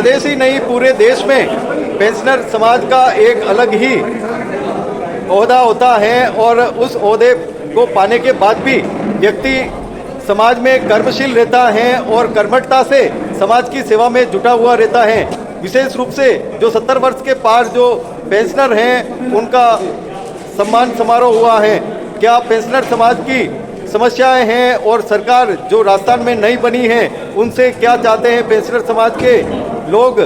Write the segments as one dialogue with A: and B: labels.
A: प्रदेश ही नहीं पूरे देश में पेंशनर समाज का एक अलग ही ओहदा होता है और उस ओहदे को पाने के बाद भी व्यक्ति समाज में कर्मशील रहता है और कर्मठता से समाज की सेवा में जुटा हुआ रहता है। विशेष रूप से जो 70 वर्ष के पार जो पेंशनर हैं उनका सम्मान समारोह हुआ है। क्या पेंशनर समाज की समस्याएं हैं और सरकार जो राजस्थान में नई बनी है उनसे क्या चाहते हैं पेंशनर समाज के लोग।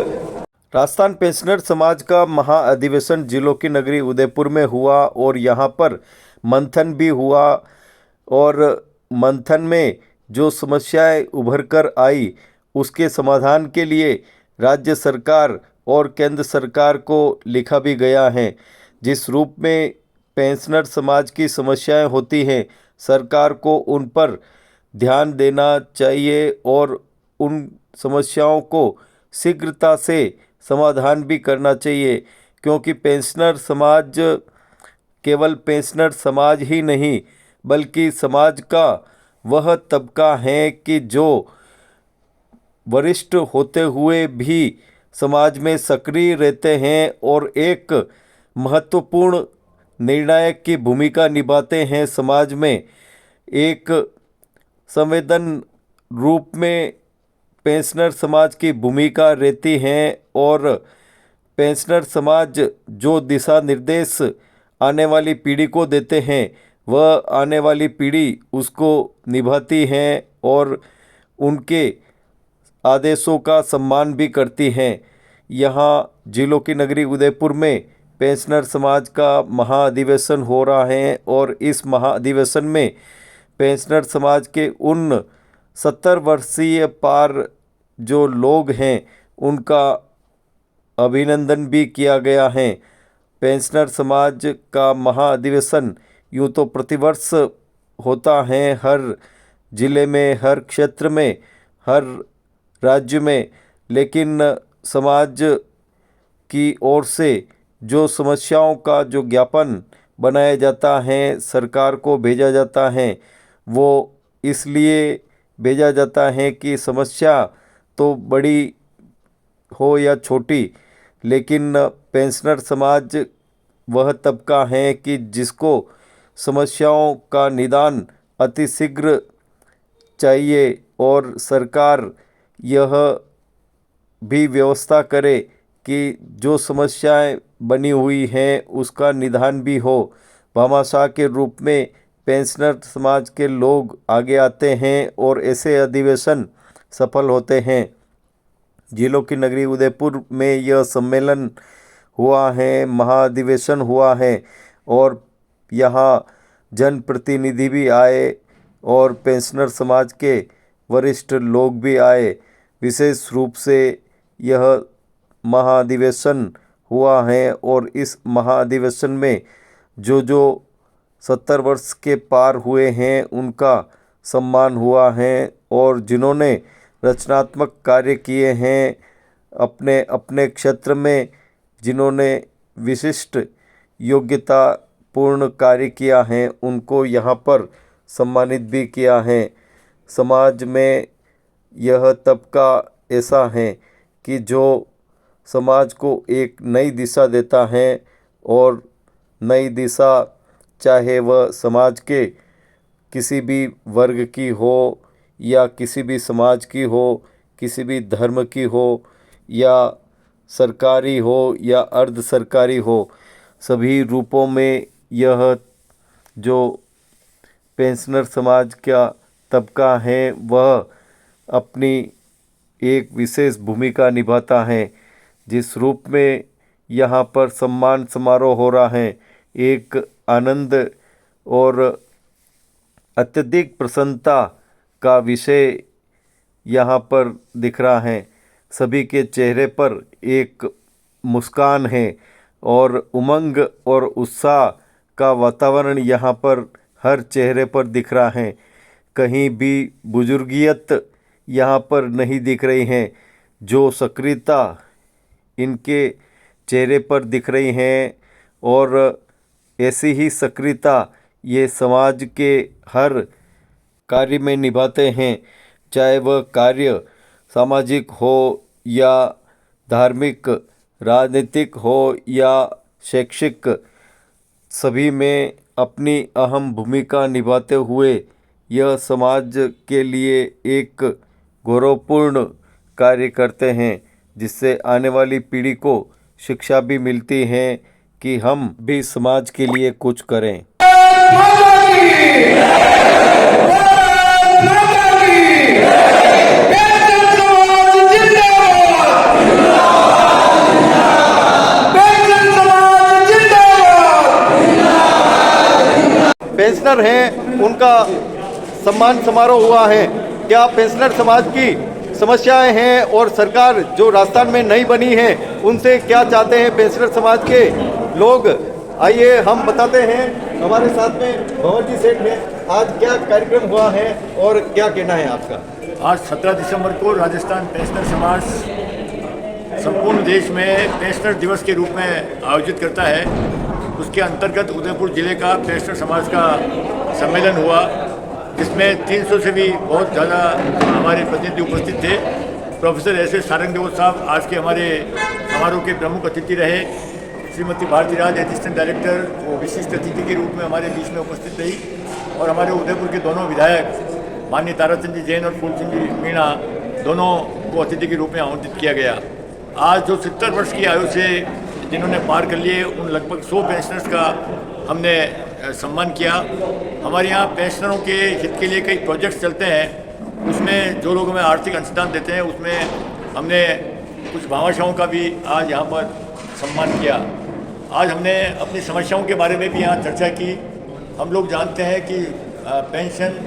A: राजस्थान पेंशनर समाज का महाअधिवेशन जिलों की नगरी उदयपुर में हुआ और यहाँ पर मंथन भी हुआ और मंथन में जो समस्याएं उभर कर आई उसके समाधान के लिए राज्य सरकार और केंद्र सरकार को लिखा भी गया है। जिस रूप में पेंशनर समाज की समस्याएं होती हैं सरकार को उन पर ध्यान देना चाहिए और उन समस्याओं को शीघ्रता से समाधान भी करना चाहिए, क्योंकि पेंशनर समाज केवल पेंशनर समाज ही नहीं बल्कि समाज का वह तबका है कि जो वरिष्ठ होते हुए भी समाज में सक्रिय रहते हैं और एक महत्वपूर्ण निर्णायक की भूमिका निभाते हैं। समाज में एक संवेदन रूप में पेंशनर समाज की भूमिका रहती है और पेंशनर समाज जो दिशा निर्देश आने वाली पीढ़ी को देते हैं वह आने वाली पीढ़ी उसको निभाती है और उनके आदेशों का सम्मान भी करती हैं। यहाँ जिलों की नगरी उदयपुर में पेंशनर समाज का महाअधिवेशन हो रहा है और इस महाअधिवेशन में पेंशनर समाज के उन 70 वर्षीय पार जो लोग हैं उनका अभिनंदन भी किया गया है। पेंशनर समाज का महाअधिवेशन यूँ तो प्रतिवर्ष होता है हर जिले में, हर क्षेत्र में, हर राज्य में, लेकिन समाज की ओर से जो समस्याओं का जो ज्ञापन बनाया जाता है सरकार को भेजा जाता है वो इसलिए भेजा जाता है कि समस्या तो बड़ी हो या छोटी, लेकिन पेंशनर समाज वह तबका है कि जिसको समस्याओं का निदान अतिशीघ्र चाहिए और सरकार यह भी व्यवस्था करे कि जो समस्याएं बनी हुई हैं उसका निदान भी हो। भामाशाह के रूप में पेंशनर समाज के लोग आगे आते हैं और ऐसे अधिवेशन सफल होते हैं। जिलों की नगरी उदयपुर में यह सम्मेलन हुआ है, महाअधिवेशन हुआ है और यहाँ जनप्रतिनिधि भी आए और पेंशनर समाज के वरिष्ठ लोग भी आए। विशेष रूप से यह महाअधिवेशन हुआ है और इस महाअधिवेशन में जो 70 वर्ष के पार हुए हैं उनका सम्मान हुआ है और जिन्होंने रचनात्मक कार्य किए हैं अपने अपने क्षेत्र में, जिन्होंने विशिष्ट योग्यता पूर्ण कार्य किया है उनको यहाँ पर सम्मानित भी किया है। समाज में यह तबका ऐसा है कि जो समाज को एक नई दिशा देता है और नई दिशा चाहे वह समाज के किसी भी वर्ग की हो या किसी भी समाज की हो, किसी भी धर्म की हो या सरकारी हो या अर्ध सरकारी हो, सभी रूपों में यह जो पेंशनर समाज का तबका है वह अपनी एक विशेष भूमिका निभाता है। जिस रूप में यहाँ पर सम्मान समारोह हो रहा है, एक आनंद और अत्यधिक प्रसन्नता का विषय यहाँ पर दिख रहा है। सभी के चेहरे पर एक मुस्कान है और उमंग और उत्साह का वातावरण यहाँ पर हर चेहरे पर दिख रहा है। कहीं भी बुजुर्गियत यहाँ पर नहीं दिख रही हैं। जो सक्रियता इनके चेहरे पर दिख रही हैं और ऐसी ही सक्रियता ये समाज के हर कार्य में निभाते हैं, चाहे वह कार्य सामाजिक हो या धार्मिक, राजनीतिक हो या शैक्षिक, सभी में अपनी अहम भूमिका निभाते हुए यह समाज के लिए एक गौरवपूर्ण कार्य करते हैं, जिससे आने वाली पीढ़ी को शिक्षा भी मिलती है कि हम भी समाज के लिए कुछ करें। पेंशनर हैं, उनका सम्मान समारोह हुआ है। क्या पेंशनर समाज की समस्याएं हैं और सरकार जो राजस्थान में नहीं बनी है उनसे क्या चाहते हैं पेंशनर समाज के लोग, आइए हम बताते हैं। हमारे साथ में भंवर जी सेठ हैं। आज क्या कार्यक्रम हुआ है और क्या कहना है आपका?
B: आज 17 दिसंबर को राजस्थान पेंशनर समाज संपूर्ण देश में पेंशनर दिवस के रूप में आयोजित करता है। उसके अंतर्गत उदयपुर जिले का पेंशनर समाज का सम्मेलन हुआ, जिसमें 300 से भी बहुत ज़्यादा हमारे प्रतिनिधि उपस्थित थे। प्रोफेसर एस एस सारंगदेव साहब आज के हमारे समारोह के प्रमुख अतिथि रहे। श्रीमती भारती राज असिस्टेंट डायरेक्टर वो विशिष्ट अतिथि के रूप में हमारे बीच में उपस्थित रही, और हमारे उदयपुर के दोनों विधायक माननीय ताराचंद जी जैन और फूलचंद जी मीणा दोनों को अतिथि के रूप में आमंत्रित किया गया। आज जो 70 वर्ष की आयु से जिन्होंने पार कर लिए उन लगभग 100 पेंशनर्स का हमने सम्मान किया। हमारे यहाँ पेंशनरों के हित के लिए कई प्रोजेक्ट्स चलते हैं, उसमें जो लोग हमें आर्थिक अंशदान देते हैं उसमें हमने कुछ भामाशाहों का भी आज यहाँ पर सम्मान किया। आज हमने अपनी समस्याओं के बारे में भी यहाँ चर्चा की। हम लोग जानते हैं कि पेंशन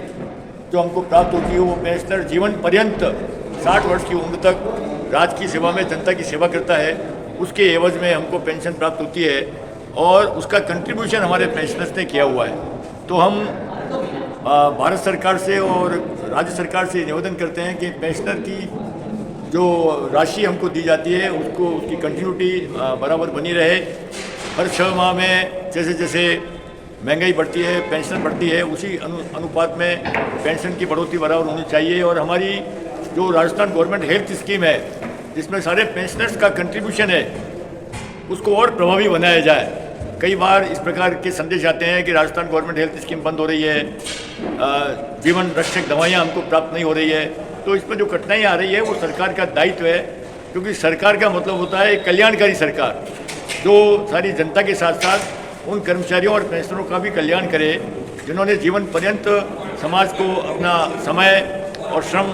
B: जो हमको प्राप्त होती है वो पेंशनर जीवन पर्यंत 60 वर्ष की उम्र तक राज्य की सेवा में जनता की सेवा करता है, उसके एवज में हमको पेंशन प्राप्त होती है और उसका कंट्रीब्यूशन हमारे पेंशनर्स ने किया हुआ है। तो हम भारत सरकार से और राज्य सरकार से निवेदन करते हैं कि पेंशनर की जो राशि हमको दी जाती है उसको उसकी कंटिन्यूटी बराबर बनी रहे। हर 6 माह में जैसे जैसे महंगाई बढ़ती है, पेंशन बढ़ती है, उसी अनुपात में पेंशन की बढ़ोतरी बराबर होनी चाहिए। और हमारी जो राजस्थान गवर्नमेंट हेल्थ स्कीम है जिसमें सारे पेंशनर्स का कंट्रीब्यूशन है उसको और प्रभावी बनाया जाए। कई बार इस प्रकार के संदेश आते हैं कि राजस्थान गवर्नमेंट हेल्थ स्कीम बंद हो रही है, जीवन रक्षक दवाइयाँ हमको प्राप्त नहीं हो रही है। तो इसमें जो कठिनाई आ रही है वो सरकार का दायित्व है, क्योंकि सरकार का मतलब होता है कल्याणकारी सरकार जो सारी जनता के साथ साथ उन कर्मचारियों और पेंशनरों का भी कल्याण करे जिन्होंने जीवन पर्यंत समाज को अपना समय और श्रम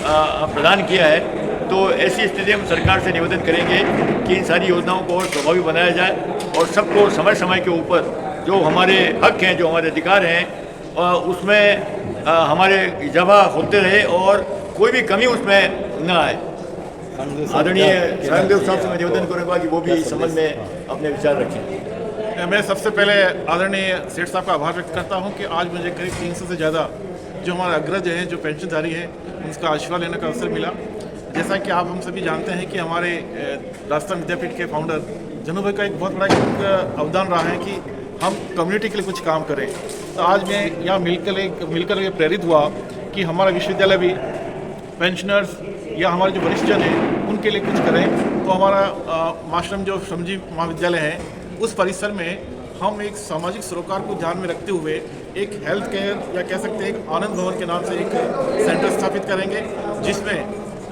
B: प्रदान किया है। तो ऐसी स्थिति हम सरकार से निवेदन करेंगे कि इन सारी योजनाओं को और प्रभावी बनाया जाए और सबको समय समय के ऊपर जो हमारे हक हैं, जो हमारे अधिकार हैं, उसमें हमारे इजाफा होते रहे और कोई भी कमी उसमें न आए। आदरणीय सारंगदेव साहब से मैं निवेदन करूँगा कि वो भी इस संबंध में अपने विचार रखें।
C: मैं सबसे पहले आदरणीय सेठ साहब का आभार व्यक्त करता हूं कि आज मुझे करीब 300 से ज़्यादा जो हमारे अग्रज हैं, जो पेंशनधारी हैं, उनका आशीर्वाद लेने का अवसर मिला। जैसा कि आप हम सभी जानते हैं कि हमारे राजस्थान विद्यापीठ के फाउंडर जनू भाई का एक बहुत बड़ा अवदान रहा है कि हम कम्युनिटी के लिए कुछ काम करें। तो आज मैं यहाँ मिलकर ये प्रेरित हुआ कि हमारा विश्वविद्यालय भी पेंशनर्स या हमारे जो वरिष्ठ जन हैं उनके लिए कुछ करें। तो हमारा माश्रम जो श्रमजीव महाविद्यालय है उस परिसर में हम एक सामाजिक सरोकार को ध्यान में रखते हुए एक हेल्थ केयर या कह सकते हैं एक आनंद भवन के नाम से एक सेंटर स्थापित करेंगे, जिसमें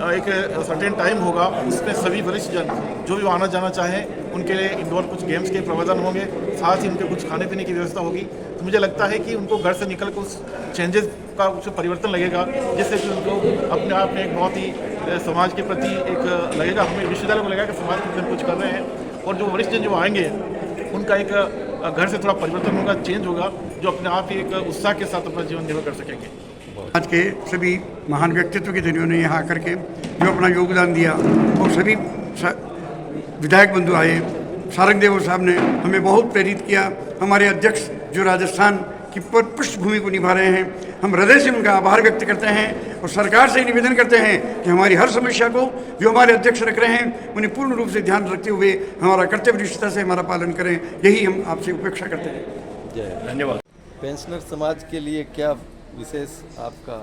C: एक सर्टेन टाइम होगा, उसमें सभी वरिष्ठ जन जो भी आना जाना चाहें उनके लिए इंडोर कुछ गेम्स के प्रबंधन होंगे, साथ ही उनके कुछ खाने पीने की व्यवस्था होगी। तो मुझे लगता है कि उनको घर से निकल कर उस चेंजेस का कुछ परिवर्तन लगेगा, जिससे कि उनको अपने आप में एक बहुत ही समाज के प्रति एक लगेगा, हमें विश्वविद्यालय को लगेगा कि समाज के लिए कुछ कर रहे हैं। और जो वरिष्ठ जन जो आएंगे उनका एक घर से थोड़ा परिवर्तन होगा, चेंज होगा, जो अपने आप ही एक उत्साह के साथ अपना जीवन निर्वाह कर सकेंगे।
D: आज के सभी महान व्यक्तित्व के धनियों ने यहाँ आकर के जो अपना योगदान दिया और सभी विधायक बंधु आए, सारंगदेव साहब ने हमें बहुत प्रेरित किया। हमारे अध्यक्ष जो राजस्थान की पृष्ठभूमि को निभा रहे हैं, हम हृदय से उनका आभार व्यक्त करते हैं और सरकार से निवेदन करते हैं कि हमारी हर समस्या को जो हमारे अध्यक्ष रख रहे हैं उन्हें पूर्ण रूप से ध्यान रखते हुए हमारा कर्तव्य निष्ठा से हमारा पालन करें। यही हम आपसे अपेक्षा करते हैं।
B: धन्यवाद।
A: पेंशनर समाज के लिए क्या विशेष आपका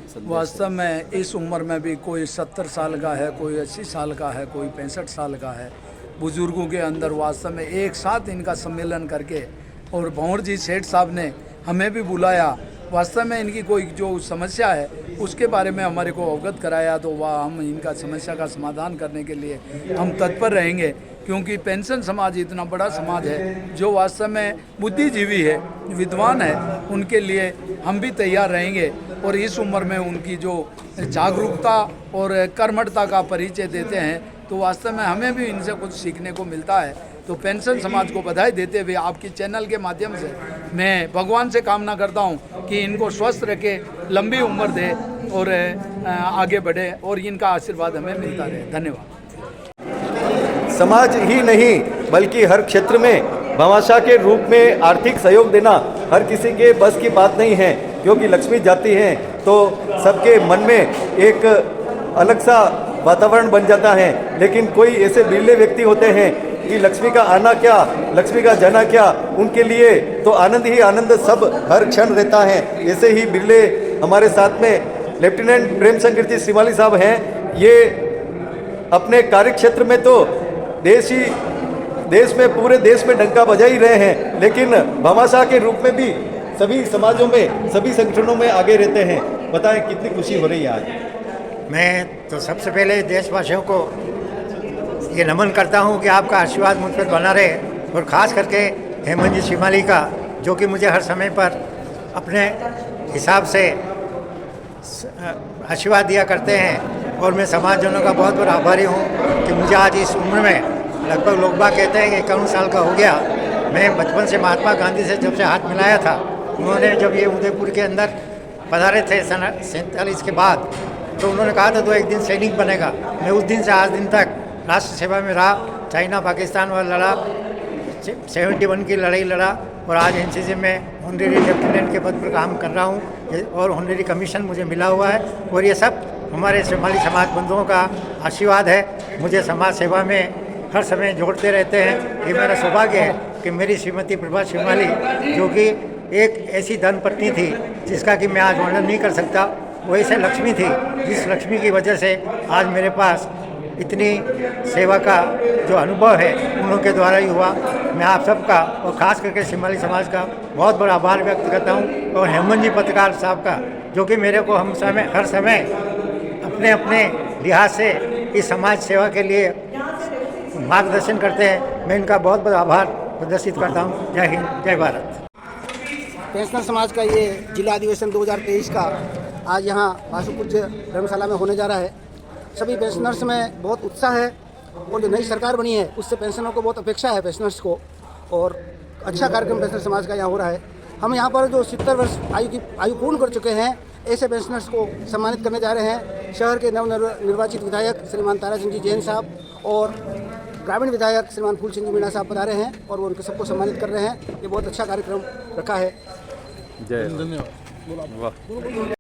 A: संदेश?
E: वास्तव में इस उम्र में भी कोई 70 साल का है, कोई 80 साल का है, कोई 65 साल का है, बुजुर्गों के अंदर वास्तव में एक साथ इनका सम्मेलन करके, और भंवर जी सेठ साहब ने हमें भी बुलाया, वास्तव में इनकी कोई जो समस्या है उसके बारे में हमारे को अवगत कराया, तो वह हम इनका समस्या का समाधान करने के लिए हम तत्पर रहेंगे, क्योंकि पेंशन समाज इतना बड़ा समाज है जो वास्तव में बुद्धिजीवी है, विद्वान है, उनके लिए हम भी तैयार रहेंगे। और इस उम्र में उनकी जो जागरूकता और कर्मठता का परिचय देते हैं, तो वास्तव में हमें भी इनसे कुछ सीखने को मिलता है। तो पेंशन समाज को बधाई देते हुए आपकी चैनल के माध्यम से मैं भगवान से कामना करता हूं कि इनको स्वस्थ रखे, लंबी उम्र दे और आगे बढ़े, और इनका आशीर्वाद हमें मिलता रहे। धन्यवाद।
A: समाज ही नहीं बल्कि हर क्षेत्र में भामाशाह के रूप में आर्थिक सहयोग देना हर किसी के बस की बात नहीं है, क्योंकि लक्ष्मी जाती है तो सबके मन में एक अलग सा वातावरण बन जाता है। लेकिन कोई ऐसे बिरले व्यक्ति होते हैं कि लक्ष्मी का आना क्या, लक्ष्मी का जाना क्या, उनके लिए तो आनंद ही आनंद सब हर क्षण रहता है। ऐसे ही बिरले हमारे साथ में लेफ्टिनेंट प्रेम शंकर जी श्रीमाली साहब हैं। ये अपने कार्य क्षेत्र में तो देश में पूरे देश में डंका बजा ही रहे हैं, लेकिन भामाशाह के रूप में भी सभी समाजों में, सभी संगठनों में आगे रहते हैं। बताएं कितनी खुशी हो रही है आज?
F: मैं तो सबसे पहले देशवासियों को ये नमन करता हूँ कि आपका आशीर्वाद मुझ पर बना रहे, और ख़ास करके हेमंत जी श्रीमाली का, जो कि मुझे हर समय पर अपने हिसाब से आशीर्वाद दिया करते हैं। और मैं समाजजनों का बहुत बड़ा आभारी हूँ कि मुझे आज इस उम्र में, लगभग लोग बाग कहते हैं कि 51 साल का हो गया, मैं बचपन से महात्मा गांधी से जब से हाथ मिलाया था, उन्होंने जब ये उदयपुर के अंदर पधारे थे सन 47 के बाद, तो उन्होंने कहा था तो एक दिन सैनिक बनेगा। मैं उस दिन से आज दिन तक राष्ट्र सेवा में रहा, चाइना पाकिस्तान वाला लड़ा, 71 की लड़ाई लड़ा, और आज एनसीसी में ऑनरेरी लेफ्टिनेंट के पद पर काम कर रहा हूँ, और ऑनरेरी कमीशन मुझे मिला हुआ है। और ये सब हमारे श्रीमाली समाज बंधुओं का आशीर्वाद है, मुझे समाज सेवा में हर समय जोड़ते रहते हैं। ये मेरा सौभाग्य है कि मेरी श्रीमती प्रभा श्रीमाली, जो कि एक ऐसी धन पत्नी थी जिसका कि मैं आज वर्णन नहीं कर सकता, वो ऐसे लक्ष्मी थी जिस लक्ष्मी की वजह से आज मेरे पास इतनी सेवा का जो अनुभव है उनके द्वारा ही हुआ। मैं आप सबका और ख़ास करके श्रीमाली समाज का बहुत बड़ा आभार व्यक्त करता हूँ, और हेमंत जी पत्रकार साहब का, जो कि मेरे को हर समय अपने अपने लिहाज से इस समाज सेवा के लिए मार्गदर्शन करते हैं। मैं इनका बहुत बड़ा आभार प्रदर्शित करता हूँ। जय हिंद, जय भारत।
G: पेंशनर समाज का ये जिला अधिवेशन 2023 का आज यहाँ वासुपूज्य धर्मशाला में होने जा रहा है। सभी पेंशनर्स में बहुत उत्साह है, और जो नई सरकार बनी है उससे पेंशनरों को बहुत अपेक्षा है, पेंशनर्स को, और अच्छा कार्यक्रम पेंशनर समाज का यहाँ हो रहा है। हम यहाँ पर जो 70 वर्ष आयु पूर्ण कर चुके हैं ऐसे पेंशनर्स को सम्मानित करने जा रहे हैं। शहर के नवनिर्वाचित विधायक श्रीमान तारा सिंह जी जैन साहब और ग्रामीण विधायक श्रीमान फूल सिंह जी मीणा साहब पधारे हैं, और वो उनको सबको सम्मानित कर रहे हैं। ये बहुत अच्छा कार्यक्रम रखा है।
A: जय, धन्यवाद। वाह।